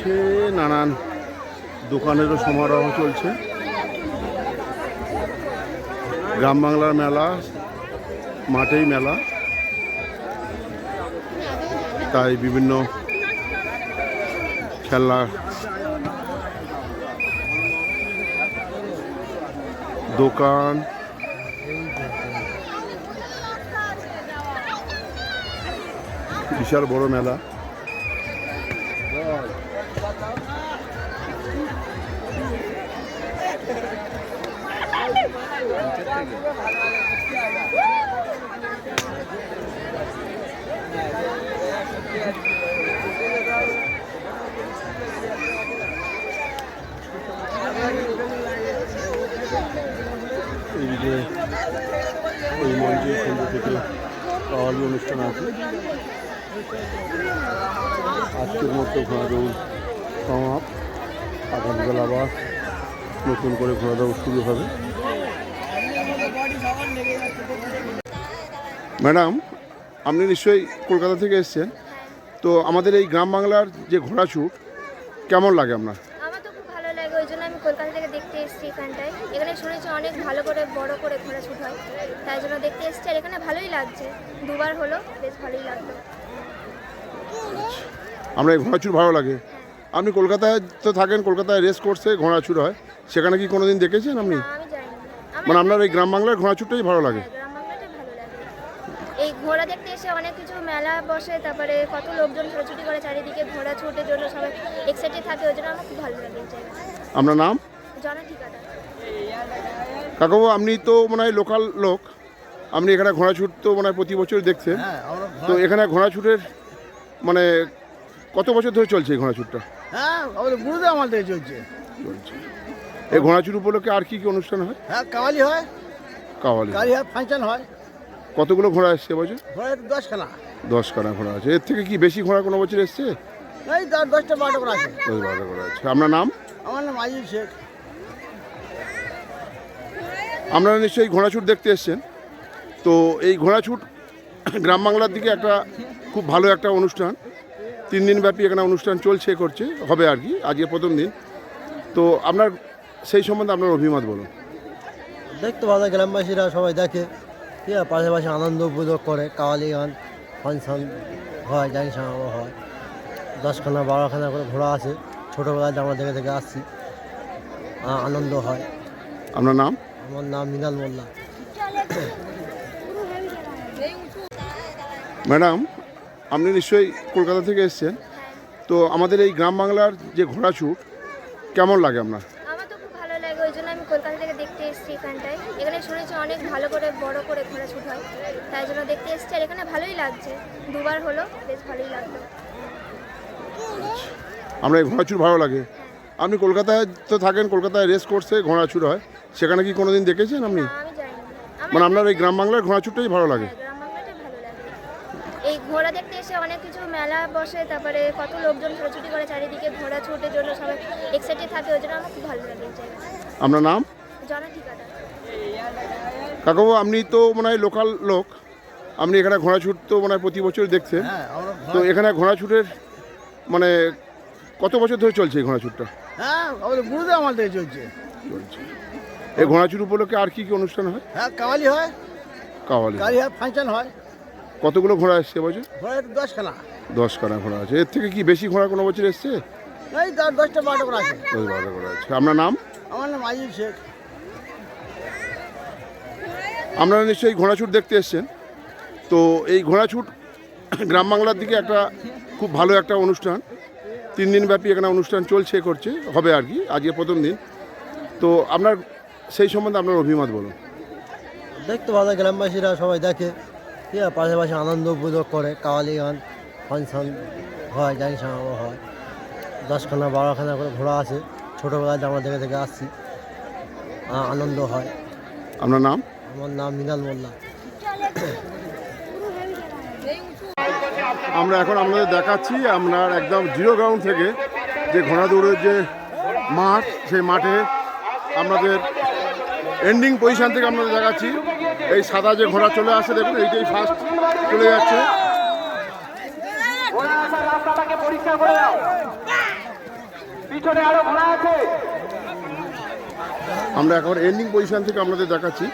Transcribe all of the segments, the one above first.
চলছে, নানান দোকানেরও সমারোহ চলছে। গ্রাম বাংলার মেলা, মাঠেই মেলা, তাই বিভিন্ন খেলনা দোকান, বিশাল বড় মেলা। এইদিকে ওই মঞ্চের সন্ধ্যা থেকে কাওয়ালি অনুষ্ঠান আছে। আজকের মতো ঘোড়া দৌড় সমাপ, আগামীকাল আবার নতুন করে ঘোড়া দৌড় শুরু হবে। ম্যাডাম, আপনি নিশ্চয়ই কলকাতা থেকে এসেছেন, তো আমাদের এই গ্রাম বাংলার যে ঘোড়া ছুট কেমন লাগে আপনার? আমার তো খুব ভালো লাগে, ওই জন্য আমি কলকাতা থেকে দেখতে এসেছি এখানটায়। এখানে শুনেছি অনেক ভালো করে বড় করে ঘোড়া ছুট হয়, তাই জন্য দেখতে এসেছি। আর এখানে ভালোই লাগছে, দুবার হলো, বেশ ভালোই লাগলো। আমরা এই ঘোড়া ছুট ভালো লাগে। আপনি কলকাতায় তো থাকেন, কলকাতায় রেস কোর্সে ঘোড়া ছুট হয়, সেখানে কি কোনোদিন দেখেছেন আপনি? আমি জানি না, মানে আপনার এই গ্রাম বাংলার ঘোড়া ছুটটাই ভালো লাগে? গ্রাম বাংলাটাই ভালো লাগে। এই ঘোড়া দেখতে এসে অনেক কিছু মেলা বসে, তারপরে কত লোকজন ছোটাছুটি করে চারিদিকে, ঘোড়া ছুটের জন্য সবাই এক্সাইটেড থাকে, ওই জন্য আমার খুব ভালো লাগে এই জায়গাটা। আপনার নাম? জানা ঠিকাদার। কাকাবু, আপনি তো মনে হয় লোকাল লোক, আপনি এখানে ঘোড়া ছুট তো মনে হয় প্রতি বছর দেখছেন। তো এখানে ঘোড়া ছুটের মানে কত বছর ধরে চলছে এই ঘোড়া ছুটটা? হ্যাঁ, আমাদের গুরুদেব আমার থেকে চলছে। এই ঘোড়া ছুট উপলক্ষে আর কি কি অনুষ্ঠান হয়? হ্যাঁ, কাওয়ালি হয়, কাওয়ালি কাওয়ালি হয়, ফাংশন হয়। কতগুলো ঘোড়া এসছে এবছর? ঘোড়া 10খানা। 10খানা ঘোড়া আছে। এর থেকে কি বেশি ঘোড়া কোনো বছর এসছে? এই 10টা 12টা করে আছে। 10-12টা ঘোড়া আছে। আপনার নাম? আমার নাম আজিজ শেখ। আপনারা নিশ্চয়ই ঘোড়া ছুট দেখতে এসছেন, তো এই ঘোড়া ছুট গ্রাম বাংলার দিকে একটা খুব ভালো একটা অনুষ্ঠান। 3 দিন ব্যাপী এখানে অনুষ্ঠান চলছে, করছে, হবে আর কি, আজকে প্রথম দিন। তো আপনার সেই সম্বন্ধে আপনার অভিমত বলুন। দেখতে ভালো, গ্রামবাসীরা সবাই দেখে, ঠিক আছে, পাশাপাশি আনন্দ উপভোগ করে। কাওয়ালি গান, ফাংশন হয়, জানি সমারোহ হয়। 10খানা 12খানা করে ঘোড়া আছে, ছোটোবেলায় আমরা দেখে দেখে আসছি, আনন্দ হয়। আপনার নাম? আমার নাম মিনাল মোল্লা। ম্যাডাম, আপনি নিশ্চয়ই কলকাতা থেকে এসেছেন, তো আমাদের এই গ্রাম বাংলার যে ঘোড়া ছুট কেমন লাগে আপনার? আমার তো খুব ভালো লাগে, ওই জন্য আমি কলকাতা থেকে দেখতে এসেছি এখানটায়। এখানে শুনেছি অনেক ভালো করে বড় করে ঘোড়া ছুট হয়, তাই জন্য দেখতে এসেছি। আর এখানে ভালোই লাগছে, দুবার হলো, বেশ ভালোই লাগলো। আমরা এই ঘোড়া ছুট ভালো লাগে। আপনি কলকাতায় তো থাকেন, কলকাতায় রেস কোর্সে ঘোড়া ছুট হয়, সেখানে কি কোনোদিন দেখেছেন আপনি? আমি জানি না, মানে আপনার এই গ্রাম বাংলার ঘোড়া ছুটটাই ভালো লাগে? গ্রাম বাংলাটাই ভালো লাগে। এই ঘোড়া দেখতে এসে অনেক কিছু মেলা বসে, তারপরে কত লোকজন ছোটাছুটি করে চারিদিকে, ঘোড়া ছুটের জন্য সবাই এক্সাইটেড থাকে, ওই জন্য আমার খুব ভালো লাগে এই জায়গাটা। আপনার নাম? জানা ঠিকাদার। কাকাবু, আপনি তো মনে হয় লোকাল লোক, আপনি এখানে ঘোড়া ছুট তো মনে হয় প্রতি বছর দেখছেন। হ্যাঁ, তো এখানে ঘোড়া ছুটের মানে কত বছর ধরে চলছে এই ঘোড়া ছুটটা? হ্যাঁ, আমাদের গুরুদেব আমার থেকে চলছে। এই ঘোড়া ছুট উপলক্ষে আর কি কি অনুষ্ঠান হয়? হ্যাঁ, কাওয়ালি হয়, কাওয়ালি কাওয়ালি হয়, ফাংশন হয়। কতগুলো ঘোড়া এসছে এবছর? ঘোড়া 10খানা। 10খানা ঘোড়া আছে। এর থেকে কি বেশি ঘোড়া কোনো বছর এসছে? এই 10টা 12টা করে আছে। 10-12টা ঘোড়া আছে। আপনার নাম? আমার নাম আজিজ শেখ। আপনারা নিশ্চয়ই ঘোড়া ছুট দেখতে এসছেন, তো এই ঘোড়া ছুট গ্রাম বাংলার দিকে একটা খুব ভালো একটা অনুষ্ঠান। 3 দিন ব্যাপী এখানে অনুষ্ঠান চলছে, করছে, হবে আর কি, আজকে প্রথম দিন। তো আপনার সেই সম্বন্ধে আপনার অভিমত বলুন। দেখতে ভালো, গ্রামবাসীরা সবাই দেখে, ঠিক আছে, পাশাপাশি আনন্দ উপভোগ করে। কাওয়ালি গান, ফাংশন হয়, জানি সমারোহ হয়। 10খানা 12খানা করে ঘোড়া আছে, ছোটোবেলায় আমরা দেখে দেখে আসছি, আনন্দ হয়। আপনার নাম? আমার নাম মিনাল মোল্লা। আমরা এখন আপনাদের দেখাচ্ছি আপনার একদম জিরো গ্রাউন্ড থেকে যে ঘোড়া দৌড়ের যে মাঠ, সেই মাঠে আপনাদের এন্ডিং পজিশন থেকে আপনাদের দেখাচ্ছি। এই সাদা যে ঘোড়া চলে আসে, দেখুন এইটাই ফার্স্ট চলে যাচ্ছে। পিছনে আরো ঘোড়া আছে। আমরা এখন এন্ডিং পজিশন থেকে আপনাদের দেখাচ্ছি।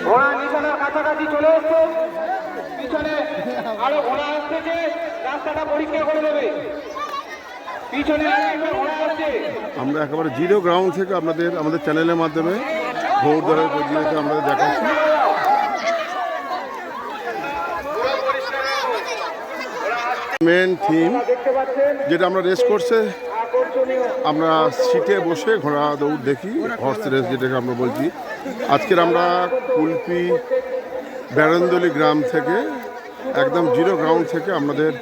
ঘোড়া নিশানার কাছাকাছি চলে এসছে। পিছনে আরো ঘোড়া আসছে, যে রাস্তাটা পরীক্ষা করে দেবে। পিছনে আরো একটা ঘোড়া আসছে। আমরা একেবারে জিরো গ্রাউন্ড থেকে আপনাদের আমাদের চ্যানেলের মাধ্যমে ঘোড়দৌড়ের প্রতিযোগিতা আপনাদের দেখাচ্ছি। মেন থিম যেটা আমরা রেস কোর্সে আমরা সিটে বসে ঘোড়া দৌড় দেখি, হর্স রেস যেটাকে আমরা বলছি। আজকের আমরা কুলপি বেড়ান্দলি গ্রাম থেকে একদম জিরো গ্রাউন্ড থেকে আপনাদের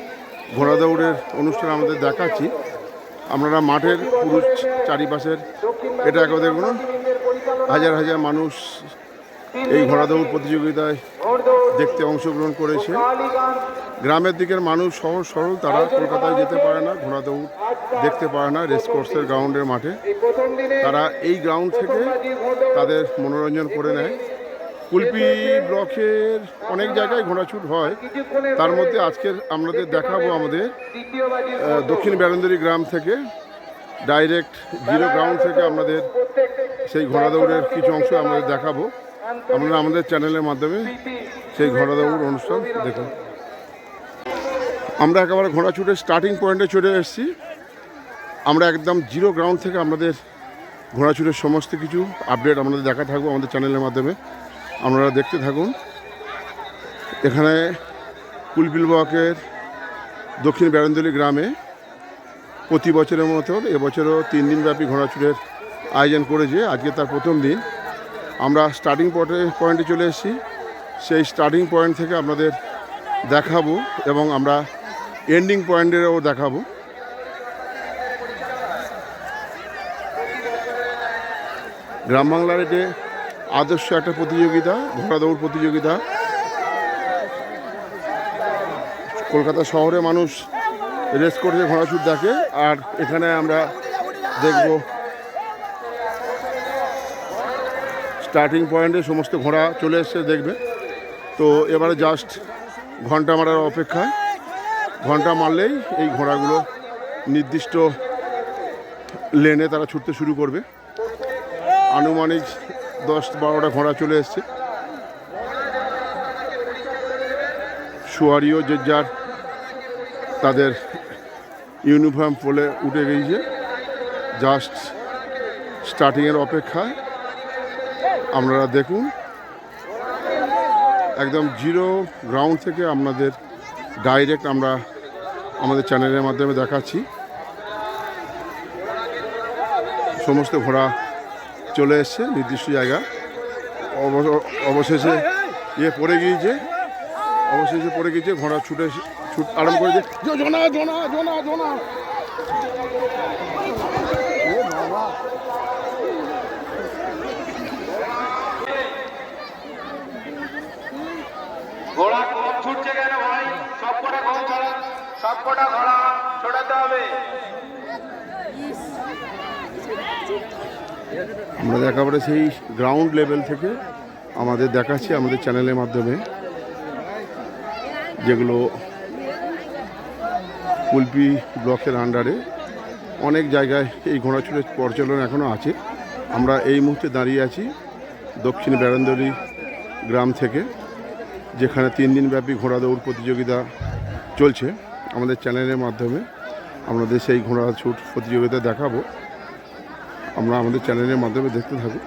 ঘোড়া দৌড়ের অনুষ্ঠান আমাদের দেখাচ্ছি। আপনারা মাঠের পুরো চারিপাশের এটা একবার দেখুন, হাজার হাজার মানুষ এই ঘোড়া দৌড় প্রতিযোগিতায় দেখতে অংশগ্রহণ করেছে। গ্রামের দিকের মানুষ সহজ সরল, তারা কলকাতায় যেতে পারে না, ঘোড়া দৌড় দেখতে পারে না রেস কোর্সের গ্রাউন্ডের মাঠে। তারা এই গ্রাউন্ড থেকে তাদের মনোরঞ্জন করে নেয়। কুলপি ব্লকের অনেক জায়গায় ঘোড়াছুট হয়, তার মধ্যে আজকের আমাদের দেখাবো আমাদের দক্ষিণ বেড়ান্দরি গ্রাম থেকে ডাইরেক্ট জিরো গ্রাউন্ড থেকে আপনাদের সেই ঘোড়া দৌড়ের কিছু অংশ আমাদের দেখাবো। আপনারা আমাদের চ্যানেলের মাধ্যমে সেই ঘোড়া দৌড় অনুষ্ঠান দেখুন। আমরা একেবারে ঘোড়াছুটের স্টার্টিং পয়েন্টে চলে এসেছি। আমরা একদম জিরো গ্রাউন্ড থেকে আপনাদের ঘোড়াছুটের সমস্ত কিছু আপডেট আমাদের দেখা থাকবো আমাদের চ্যানেলের মাধ্যমে, আপনারা দেখতে থাকুন। এখানে কুলপি ব্লকের দক্ষিণ বেড়ান্দলি গ্রামে প্রতি বছরের মতো এবছরও 3 দিনব্যাপী ঘোড়াছুটের আয়োজন করেছে। আজকে তার প্রথম দিন। আমরা স্টার্টিং পয়েন্টে চলে এসেছি। সেই স্টার্টিং পয়েন্ট থেকে আপনাদের দেখাবো এবং আমরা এন্ডিং পয়েন্টেরও দেখাবো। গ্রাম বাংলার এটি আদর্শ একটা প্রতিযোগিতা, ঘোড়া দৌড় প্রতিযোগিতা। কলকাতা শহরে মানুষ রেস কোর্সে ঘোড়াছুট দেখে, আর এখানে আমরা দেখব স্টার্টিং পয়েন্টে সমস্ত ঘোড়া চলে এসছে দেখবে। তো এবারে জাস্ট ঘন্টা মারার অপেক্ষায়, ঘন্টা মারলেই এই ঘোড়াগুলো নির্দিষ্ট লেনে তারা ছুটতে শুরু করবে। আনুমানিক 10-12টা ঘোড়া চলে এসছে। সুয়ারিও যে যার তাদের ইউনিফর্ম পরে উঠে গিয়েছে, জাস্ট স্টার্টিংয়ের অপেক্ষায়। আপনারা দেখুন একদম জিরো গ্রাউন্ড থেকে আপনাদের ডাইরেক্ট আমরা আমাদের চ্যানেলের মাধ্যমে দেখাচ্ছি। সমস্ত ঘোড়া চলে এসছে নির্দিষ্ট জায়গা। অবশেষে পড়ে গিয়েছে, ঘোড়া ছুট আরম্ভ করেছে। জোনা জোনা জোনা জোনা ঘোড়া কম ছুটছে কেন ভাই? সবকটা কম ছড়া, সবকটা ঘোড়া ছোটাতে হবে। আমরা একেবারে সেই গ্রাউন্ড লেভেল থেকে আমাদের দেখাচ্ছি আমাদের চ্যানেলের মাধ্যমে, যেগুলো কুলপি ব্লকের আন্ডারে অনেক জায়গায় এই ঘোড়াছুটের প্রচলন এখনও আছে। আমরা এই মুহূর্তে দাঁড়িয়ে আছি দক্ষিণ বেড়ান্দলি গ্রাম থেকে, যেখানে 3 দিনব্যাপী ঘোড়া দৌড় প্রতিযোগিতা চলছে। আমাদের চ্যানেলের মাধ্যমে আপনাদের সেই ঘোড়াছুট প্রতিযোগিতা দেখাবো। আমরা আমাদের চ্যানেলের মাধ্যমে দেখতে থাকুন।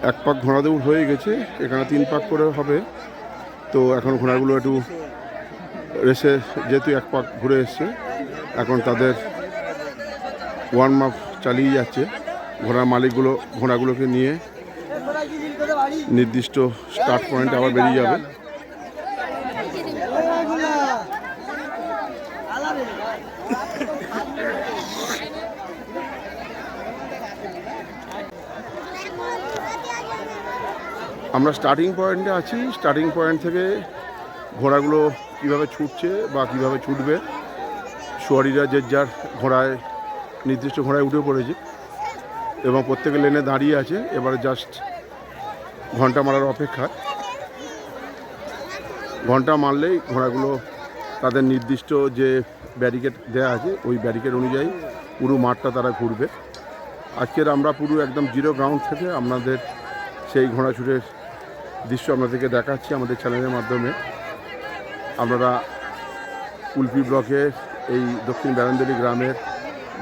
1 পাক ঘোড়া দৌড় হয়ে গেছে, এখানে 3 পাক করে হবে। তো এখন ঘোড়াগুলো একটু রেসে, যেহেতু 1 পাক ঘুরে এসছে, এখন তাদের ওয়ার্ম আপ চালিয়ে যাচ্ছে। ঘোড়ার মালিকগুলো ঘোড়াগুলোকে নিয়ে নির্দিষ্ট স্টার্ট পয়েন্টে আবার বেরিয়ে যাবে। আমরা স্টার্টিং পয়েন্টে আছি। স্টার্টিং পয়েন্ট থেকে ঘোড়াগুলো কিভাবে ছুটছে বা কিভাবে ছুটবে, সুয়ারিরা যে যার ঘোড়ায় নির্দিষ্ট ঘোড়ায় উঠে পড়েছে এবং প্রত্যেকের লেনে দাঁড়িয়ে আছে। এবারে জাস্ট ঘন্টা মারার অপেক্ষা। ঘন্টা মারলেই ঘোড়াগুলো তাদের নির্দিষ্ট যে ব্যারিকেড দেওয়া আছে ওই ব্যারিকেড অনুযায়ী পুরো মাঠটা তারা ঘুরবে। আজকের আমরা পুরো একদম জিরো গ্রাউন্ড থেকে আপনাদের সেই ঘোড়াছুটের দৃশ্য আপনাদেরকে দেখাচ্ছি আমাদের চ্যানেলের মাধ্যমে। আপনারা কুলপি ব্লকের এই দক্ষিণ ব্যারান্দলি গ্রামের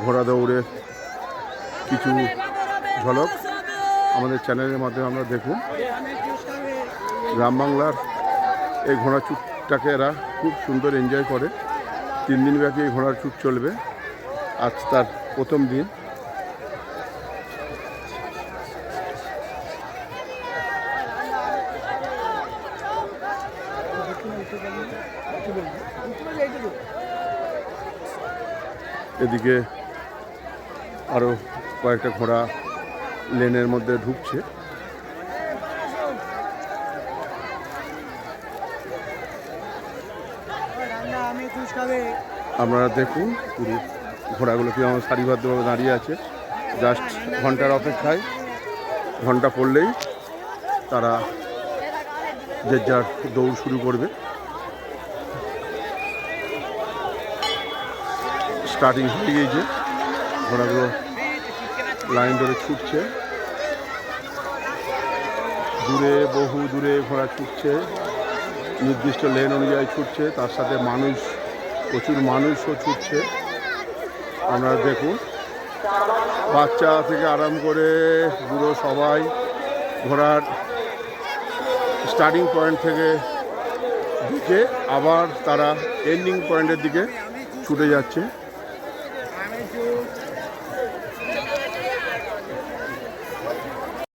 ঘোড়া দৌড়ের কিছু ঝলক আমাদের চ্যানেলের মাধ্যমে আমরা দেখুন। গ্রাম বাংলার এই ঘোড়াছুটটাকে এরা খুব সুন্দর এনজয় করে। 3 দিন ব্যাপী এই ঘোড়ার ছুট চলবে, আজ তার প্রথম দিন। এদিকে আরও কয়েকটা ঘোড়া লেনের মধ্যে ঢুকছে। আপনারা দেখুন পুরো ঘোড়াগুলো কি আমার সারিবদ্ধভাবে দাঁড়িয়ে আছে, জাস্ট ঘন্টার অপেক্ষায়। ঘন্টা পড়লেই তারা যে যার দৌড় শুরু করবে। স্টার্টিং হয়ে গিয়েছে, ঘোড়াগুলো লাইন ধরে ছুটছে। দূরে বহু দূরে ঘোড়া ছুটছে, নির্দিষ্ট লেন অনুযায়ী ছুটছে, তার সাথে মানুষ, প্রচুর মানুষও ছুটছে। আপনারা দেখুন, বাচ্চা থেকে আরাম করে বুড়ো সবাই ঘোড়ার স্টার্টিং পয়েন্ট থেকে দিকে আবার তারা এন্ডিং পয়েন্টের দিকে ছুটে যাচ্ছে।